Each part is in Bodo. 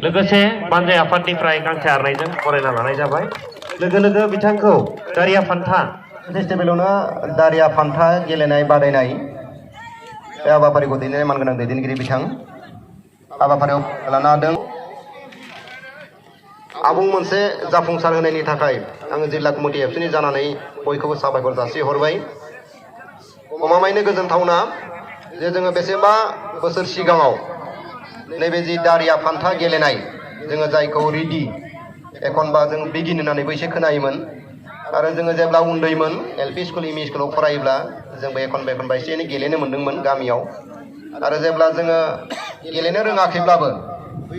लोगोसे बानजाय आफादनिफ्राय गांसे आर'नाइजों बरायना लानाय जाबाय। लोगो लोगो बिथांखौ दारिया फान्था फेस्टिभेलावनो दारिया फान्था गेलेनाय बादायनाय बे हाबाफारिखौ दैदेननाय मानगोनां दैदेनगिरि बिथां हाबाफारियाव लानो हादों। आबुं मोनसे जाफुंसार होनायनि थाखाय आङो जिल्ला कमिटि एबसुनि जानानै बयखौबो साबायखर जासिहरबाय। गमामायैनो गोजोनथावना जे जोङो बेसेबा बोसोर सिगाङाव नैबे जि दारिया फान्था गेलेनाय जोङो जायखौ रिदि एखनबा जों बिगिन होननानैबो एसे खोनायोमोन आरो जोङो जेब्ला उन्दैमोन एलपि स्कुल एमइ स्कुलाव फरायोब्ला जोंबो एखनबा एसे एनै गेलेनो मोन्दोंमोन गामियाव। आरो जेब्ला जोङो गेलेनो रोङाखैब्लाबो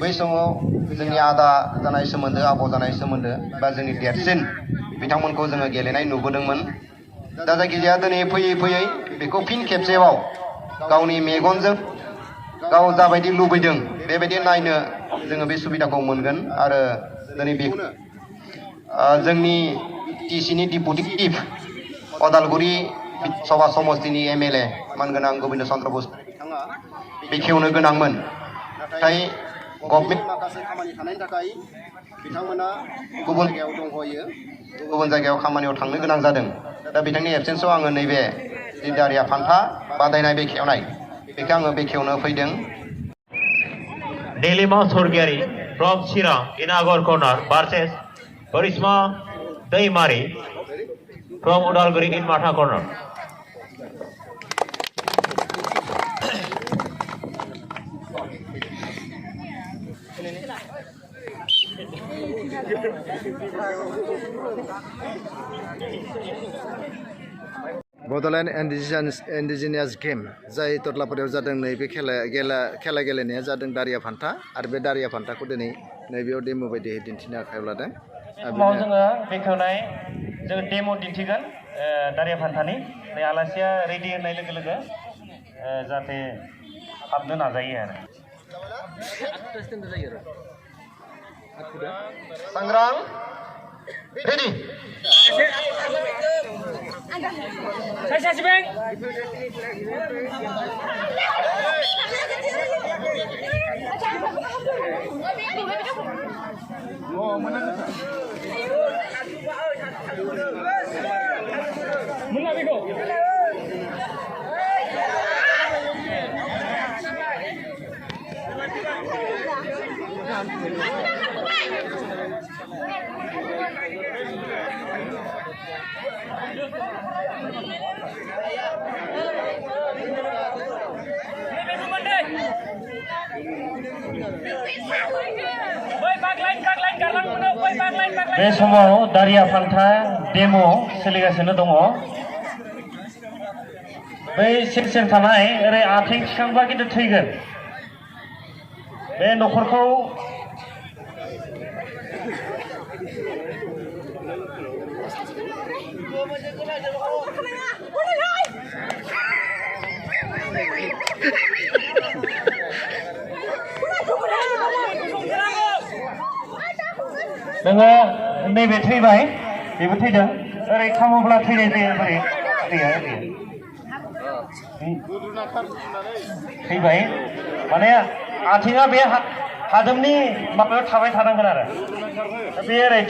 बै समाव जोंनि आदा जानाय सोमोन्दो आब' जानाय सोमोन्दो बा जोंनि देरसिन बिथांमोनखौ जोङो गेलेनाय नुबोदोंमोन। दा जायखिजाया दिनै फैयै फैयै बेखौ फिन खेबसेबाव गावनि मेगनजों गाव जाबायदि लुबैदों बेबायदि नायनो जोङो बे सुबिदाखौ मोनगोन। आरो दिनै बेखौनो जोंनि टिसिनि डिपुटि चिफ अदालगुरि सभा समष्टिनि एमएलए मानगोनां गबिन्द चन्द्र बस बिथाङा बेखेवनो गोनांमोन, नाथाय गभर्नमेन्ट माखासे खामानि थानायनि थाखाय बिथांमोना गुबुन जायगायाव दंहैयो, गुबुन जायगायाव खामानियाव थांनो गोनां जादों। दा बिथांनि एबसेन्सआव आङो नैबे जि दारिया फान्था बादायनाय बेखेवनाय बेखौ आङो बेखेवनो फैदों। Delima Sorgiari from Sira in Agor corner versus Barisma Daimari from Udalguri in Matha corner. Bodoland indigenous game जाय टर्लापारायाव जादों नैबे खेला गेलेनाया जादों दारिया फान्था आरो बे दारिया फान्थाखौ दिनै नैबेयाव डेम' बायदियै दिन्थिनो आखायाव लादों। समाव जोङो बेखेवनाय जोङो डेम' दिन्थिगोन दारिया फान्थानि। आलासिया रेडि होननाय लोगो लोगो जाहाथे हाबनो नाजायो आरो सांग्रां रेडि बे समाव दारिया फान्था डेम' सोलिगासिनो दङ। बै सेर थानाय ओरै आथिं थिखांबा खिन्थु थैगोन। बे न'खरखौ नोङो नैबे थैबाय, बेबो थैदों। ओरै खामोब्ला थैनाय जायो। बोरै थैया थैबाय माने आथिङा बे हादोमनि माबायाव थाबाय थानांगोन आरो बे ओरै